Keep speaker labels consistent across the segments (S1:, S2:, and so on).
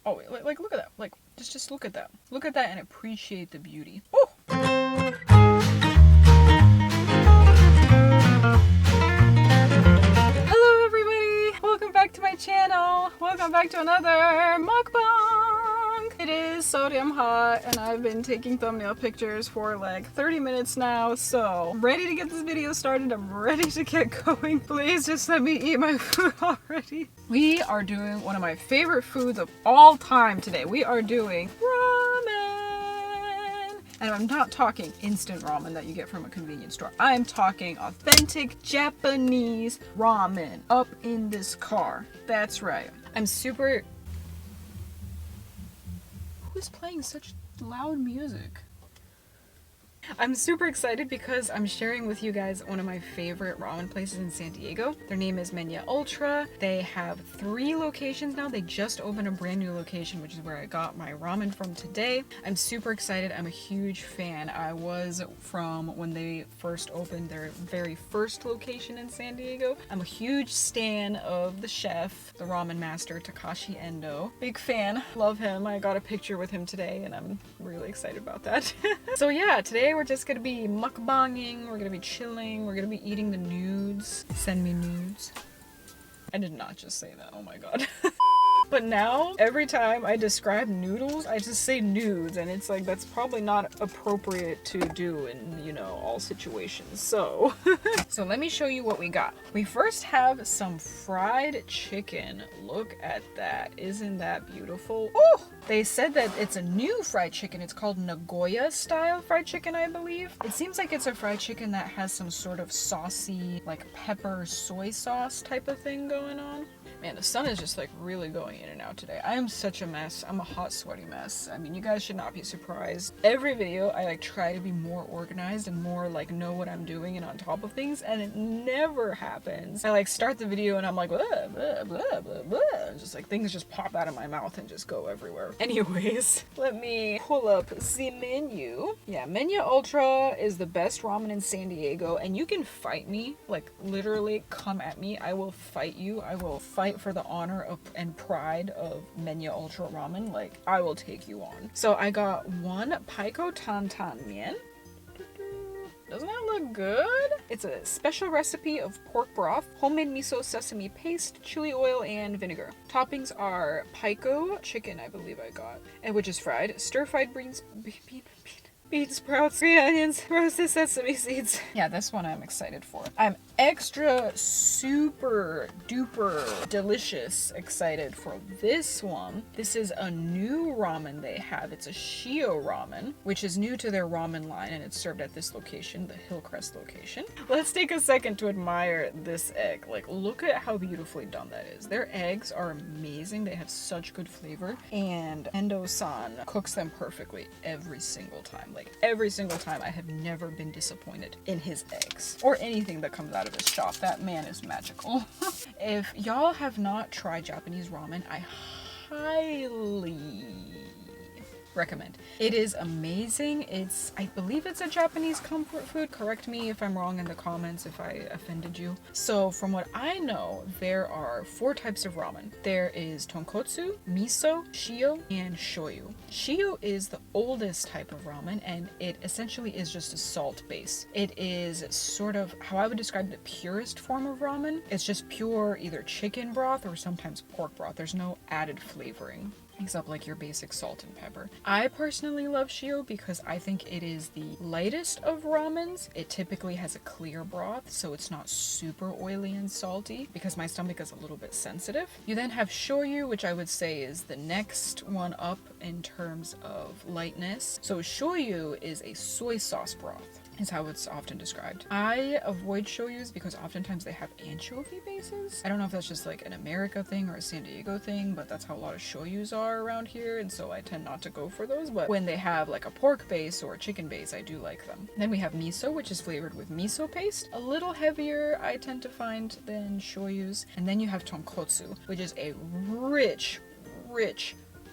S1: Oh, like look at that. Like, just look at that. Look at that and appreciate the beauty. Oh! Hello everybody! Welcome back to my channel. Welcome back to another mukbang. It is so damn hot and I've been taking thumbnail pictures for like 30 minutes now, so I'm ready to get this video started. I'm ready to get going. Please just let me eat my food already. We are doing one of my favorite foods of all time today. We are doing ramen. And I'm not talking instant ramen that you get from a convenience store. I'm talking authentic Japanese ramen up in this car. That's right. I'm super... Who's playing such loud music? I'm super excited because I'm sharing with you guys one of my favorite ramen places in San Diego. Their name is Menya Ultra. They have 3 locations now. They just opened a brand new location, which is where I got my ramen from today. I'm super excited. I'm a huge fan. I was from when they first opened their very first location in San Diego. I'm a huge stan of the chef, the ramen master, Takashi Endo. Big fan. Love him. I got a picture with him today and I'm really excited about that. So yeah, today we're just gonna be mukbanging, we're gonna be chilling, we're gonna be eating the nudes. Send me nudes. I did not just say that, oh my god. But now, every time I describe noodles, I just say nudes, and it's like, that's probably not appropriate to do in, you know, all situations, so. So let me show you what we got. We first have some fried chicken. Look at that. Isn't that beautiful? Oh! They said that it's a new fried chicken. It's called Nagoya style fried chicken, I believe. It seems like it's a fried chicken that has some sort of saucy, like pepper soy sauce type of thing going on. Man, the sun is just like really going in and out today. I am such a mess. I'm a hot, sweaty mess. I mean, you guys should not be surprised. Every video, I like try to be more organized and more like know what I'm doing and on top of things, and it never happens. I like start the video and I'm like, blah, blah, blah, blah, blah. Just like things just pop out of my mouth and just go everywhere. Anyways, let me pull up the menu. Yeah, Menya Ultra is the best ramen in San Diego, and you can fight me. Like literally come at me. I will fight you. I will fight for the honor of and pride of Menya Ultra ramen. Like, I will take you on. So I got 1 paiko tantan mian. Doesn't that look good? It's a special recipe of pork broth, homemade miso, sesame paste, chili oil, and vinegar. Toppings are paiko chicken, I believe I got, and which is fried, stir-fried beans, sprouts, green onions, roasted sesame seeds. Yeah, this one I'm excited for. I'm extra super duper delicious excited for this one. This is a new ramen they have. It's a shio ramen, which is new to their ramen line, and it's served at this location, the Hillcrest location. Let's take a second to admire this egg. Like, look at how beautifully done that is. Their eggs are amazing. They have such good flavor, and Endo-san cooks them perfectly every single time. Like, every single time. I have never been disappointed in his eggs or anything that comes out of his shop. That man is magical. If y'all have not tried Japanese ramen, I highly recommend. It is amazing. I believe it's a Japanese comfort food. Correct me if I'm wrong in the comments if I offended you. So from what I know, there are 4 types of ramen. There is tonkotsu, miso, shio, and shoyu. Shio is the oldest type of ramen, and it essentially is just a salt base. It is sort of how I would describe the purest form of ramen. It's just pure either chicken broth or sometimes pork broth. There's no added flavoring, except like your basic salt and pepper. I personally love shio because I think it is the lightest of ramens. It typically has a clear broth, so it's not super oily and salty because my stomach is a little bit sensitive. You then have shoyu, which I would say is the next one up in terms of lightness. So shoyu is a soy sauce broth, is how it's often described. I avoid shoyus because oftentimes they have anchovy bases. I don't know if that's just like an America thing or a San Diego thing, but that's how a lot of shoyus are around here, and so I tend not to go for those. But when they have like a pork base or a chicken base, I do like them. Then we have miso, which is flavored with miso paste. A little heavier, I tend to find, than shoyus. And then you have tonkotsu, which is a rich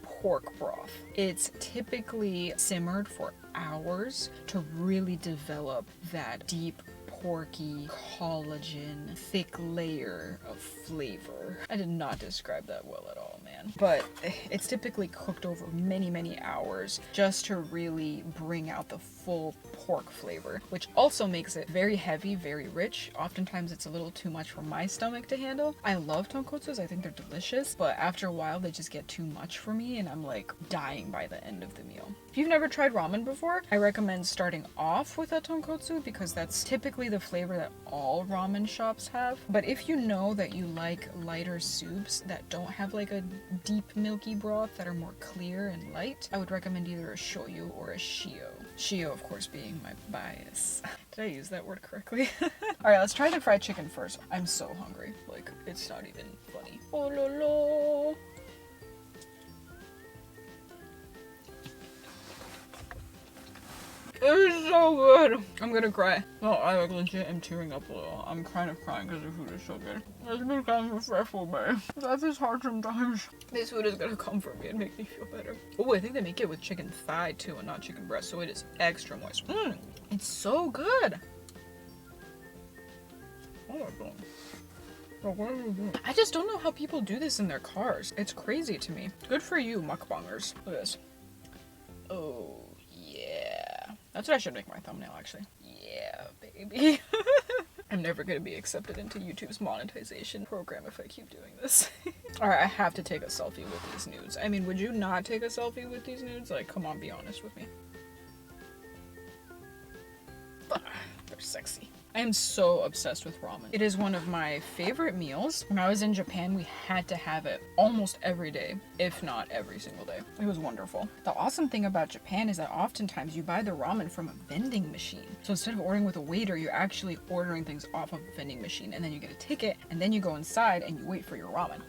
S1: pork broth. It's typically simmered for hours to really develop that deep porky, collagen, thick layer of flavor. I did not describe that well at all, man. pan. But it's typically cooked over many, many hours just to really bring out the full pork flavor, which also makes it very heavy, very rich. Oftentimes it's a little too much for my stomach to handle. I love tonkotsus, I think they're delicious, but after a while they just get too much for me and I'm like dying by the end of the meal. If you've never tried ramen before, I recommend starting off with a tonkotsu because that's typically the flavor that all ramen shops have. But if you know that you like lighter soups that don't have like a deep milky broth, that are more clear and light, I would recommend either a shoyu or a shio. Shio, of course, being my bias. Did I use that word correctly? Alright, let's try the fried chicken first. I'm so hungry. Like, it's not even funny. Oh la la. It's so good. I'm gonna cry. No, I like legit am tearing up a little. I'm kind of crying because the food is so good. It's been kind of stressful, but life is hard sometimes. This food is gonna comfort me and make me feel better. Oh, I think they make it with chicken thigh too and not chicken breast, so it is extra moist. It's so good. Oh my god. What are you doing? I just don't know how people do this in their cars. It's crazy to me. Good for you, mukbangers. Look at this. Oh. That's what I should make my thumbnail, actually. Yeah, baby. I'm never gonna be accepted into YouTube's monetization program if I keep doing this. Alright, I have to take a selfie with these nudes. I mean, would you not take a selfie with these nudes? Like, come on, be honest with me. They're sexy. I am so obsessed with ramen. It is one of my favorite meals. When I was in Japan, we had to have it almost every day, if not every single day. It was wonderful. The awesome thing about Japan is that oftentimes you buy the ramen from a vending machine. So instead of ordering with a waiter, you're actually ordering things off of a vending machine, and then you get a ticket, and then you go inside and you wait for your ramen.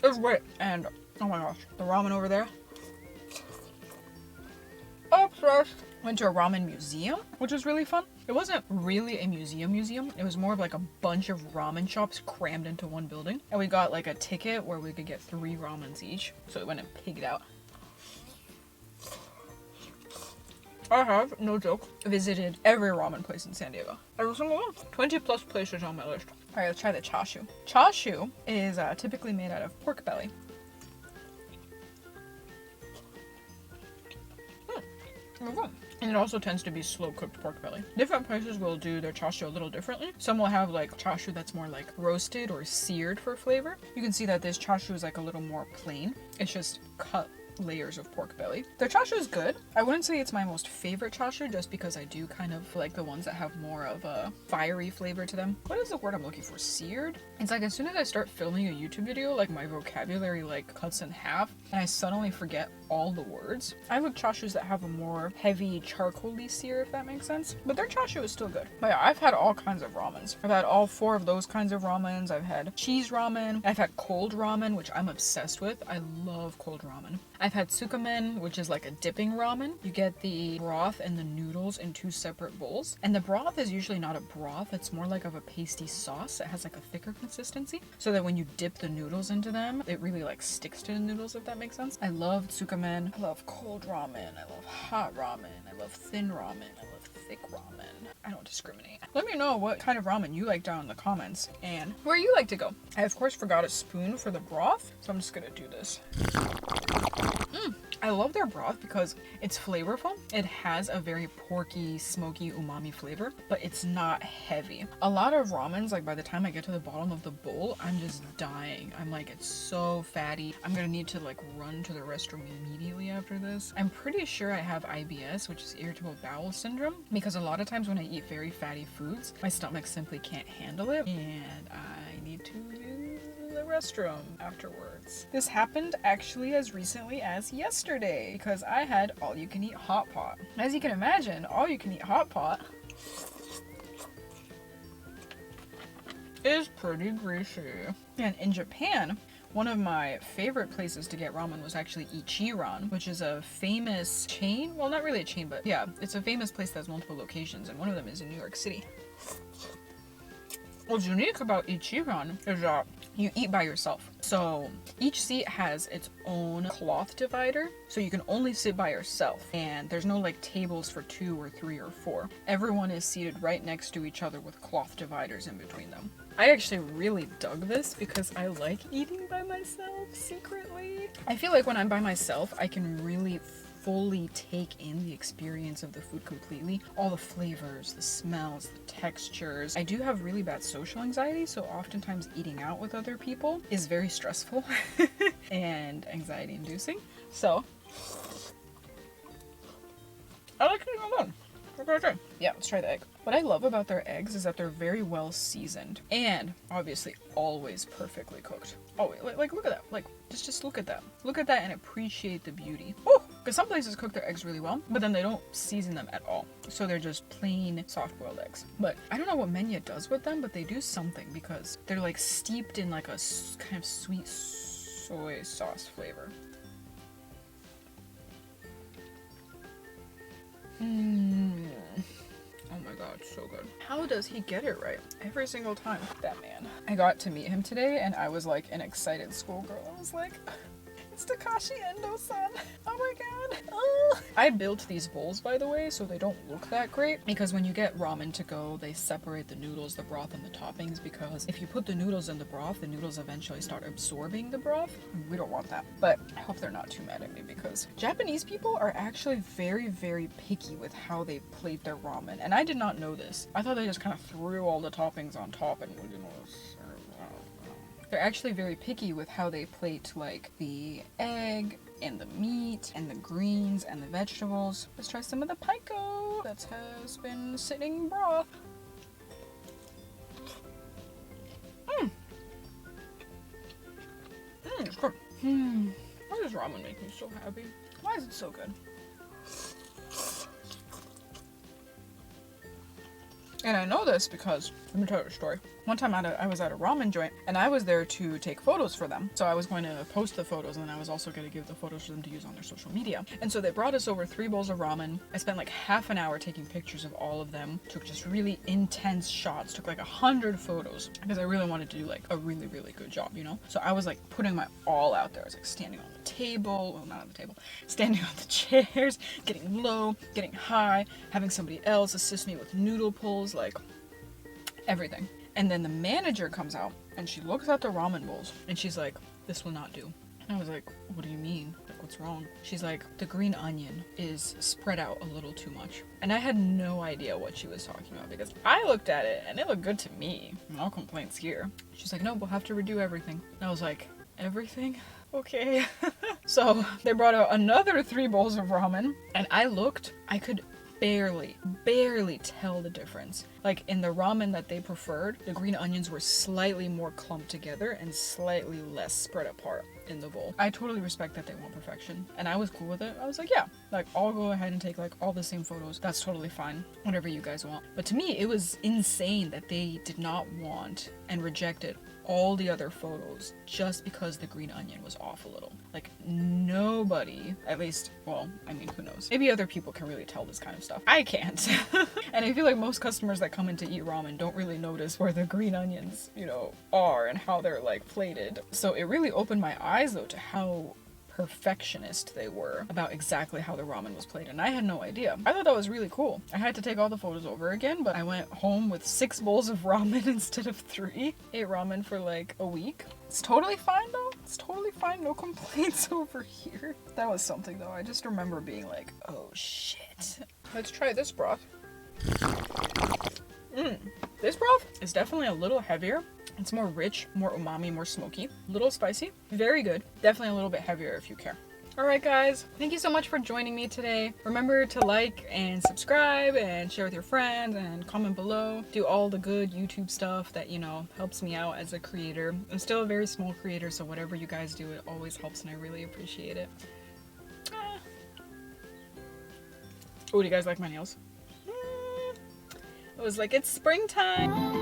S1: It's great. And oh my gosh, the ramen over there. Obsessed. Went to a ramen museum, which was really fun. It wasn't really a museum. It was more of like a bunch of ramen shops crammed into one building. And we got like a ticket where we could get 3 ramens each. So we went and pigged out. I have, no joke, visited every ramen place in San Diego. Every single one. 20 plus places on my list. Alright, let's try the chashu. Chashu is typically made out of pork belly. And it also tends to be slow cooked pork belly. Different places will do their chashu a little differently. Some will have like chashu that's more like roasted or seared for flavor. You can see that this chashu is like a little more plain. It's just cut layers of pork belly. The chashu is good. I wouldn't say it's my most favorite chashu just because I do kind of like the ones that have more of a fiery flavor to them. What is the word I'm looking for? Seared? It's like as soon as I start filming a YouTube video, like my vocabulary like cuts in half and I suddenly forget all the words. I look chashus that have a more heavy charcoaly sear, if that makes sense. But their chashu is still good. But yeah, I've had all kinds of ramens. I've had all 4 of those kinds of ramens. I've had cheese ramen. I've had cold ramen, which I'm obsessed with. I love cold ramen. I've had tsukamen, which is like a dipping ramen. You get the broth and the noodles in 2 separate bowls. And the broth is usually not a broth. It's more like of a pasty sauce. It has like a thicker consistency. So that when you dip the noodles into them, it really like sticks to the noodles, if that makes sense. I love tsukamen. I love cold ramen. I love hot ramen. I love thin ramen. I love thick ramen. I don't discriminate. Let me know what kind of ramen you like down in the comments and where you like to go. I of course forgot a spoon for the broth, so I'm just gonna do this. I love their broth because it's flavorful. It has a very porky, smoky, umami flavor, but it's not heavy. A lot of ramens, like by the time I get to the bottom of the bowl, I'm just dying. I'm like, it's so fatty. I'm gonna need to like run to the restroom immediately after this. I'm pretty sure I have IBS, which is irritable bowel syndrome, because a lot of times when I eat very fatty foods, my stomach simply can't handle it, and I need to use the restroom afterwards. This happened actually as recently as yesterday because I had all-you-can-eat hot pot. As you can imagine, all-you-can-eat hot pot is pretty greasy. And in Japan, one of my favorite places to get ramen was actually Ichiran, which is a famous chain. Well, not really a chain, but yeah, it's a famous place that has multiple locations, and one of them is in New York City. What's unique about Ichiran is that you eat by yourself. So each seat has its own cloth divider, so you can only sit by yourself. And there's no like tables for 2 or 3 or 4. Everyone is seated right next to each other with cloth dividers in between them. I actually really dug this because I like eating by myself secretly. I feel like when I'm by myself, I can really fully take in the experience of the food completely. All the flavors, the smells, the textures. I do have really bad social anxiety, so oftentimes eating out with other people is very stressful and anxiety inducing. So I like eating alone. Yeah, let's try the egg. What I love about their eggs is that they're very well seasoned and obviously always perfectly cooked. Oh, like look at that. Like just look at that. Look at that and appreciate the beauty. Oh, because some places cook their eggs really well, but then they don't season them at all. So they're just plain soft-boiled eggs. But I don't know what Menya does with them, but they do something because they're like steeped in like a kind of sweet soy sauce flavor. Oh my god, so good. How does he get it right? Every single time. That man. I got to meet him today and I was like an excited schoolgirl. I was like, it's Takashi Endo-san. Oh my god. Oh. I built these bowls, by the way, so they don't look that great because when you get ramen to go, they separate the noodles, the broth, and the toppings because if you put the noodles in the broth, the noodles eventually start absorbing the broth. We don't want that. But I hope they're not too mad at me because Japanese people are actually very, very picky with how they plate their ramen. And I did not know this. I thought they just kind of threw all the toppings on top and, you know, they're actually very picky with how they plate like the egg and the meat and the greens and the vegetables. Let's try some of the paiko that has been sitting broth. It's good. Why does ramen make me so happy? Why is it so good? And I know this because, let me tell you a story. One time I was at a ramen joint and I was there to take photos for them. So I was going to post the photos and I was also going to give the photos for them to use on their social media. And so they brought us over 3 bowls of ramen. I spent like half an hour taking pictures of all of them. Took just really intense shots. Took like 100 photos because I really wanted to do like a really, really good job, you know? So I was like putting my all out there. I was like standing on the table. Well, not on the table. Standing on the chairs. Getting low. Getting high. Having somebody else assist me with noodle pulls. Like everything. And then the manager comes out and she looks at the ramen bowls and she's like, this will not do. And I was like, what do you mean? Like, what's wrong? She's like, the green onion is spread out a little too much. And I had no idea what she was talking about because I looked at it and it looked good to me. No complaints here. She's like, no, we'll have to redo everything. And I was like, everything? Okay. So they brought out another 3 bowls of ramen and I could barely tell the difference. Like in the ramen that they preferred, the green onions were slightly more clumped together and slightly less spread apart in the bowl. I totally respect that they want perfection and I was cool with it. I was like, yeah, like I'll go ahead and take like all the same photos. That's totally fine. Whatever you guys want. But to me, it was insane that they did not want and rejected all the other photos just because the green onion was off a little. Like nobody, at least, well, I mean, who knows? Maybe other people can really tell this kind of stuff. I can't. And I feel like most customers that come in to eat ramen don't really notice where the green onions, you know, are and how they're like plated. So it really opened my eyes though to how perfectionist they were about exactly how the ramen was plated, and I had no idea. I thought that was really cool. I had to take all the photos over again, but I went home with 6 bowls of ramen instead of 3. Ate ramen for like a week. It's totally fine though. It's totally fine. No complaints over here. That was something though. I just remember being like, oh shit. Let's try this broth. This broth is definitely a little heavier. It's more rich, more umami, more smoky, a little spicy, very good. Definitely a little bit heavier if you care. Alright guys, thank you so much for joining me today. Remember to like and subscribe and share with your friends and comment below. Do all the good YouTube stuff that, you know, helps me out as a creator. I'm still a very small creator, so whatever you guys do, it always helps and I really appreciate it. Oh, do you guys like my nails? It was like, it's springtime.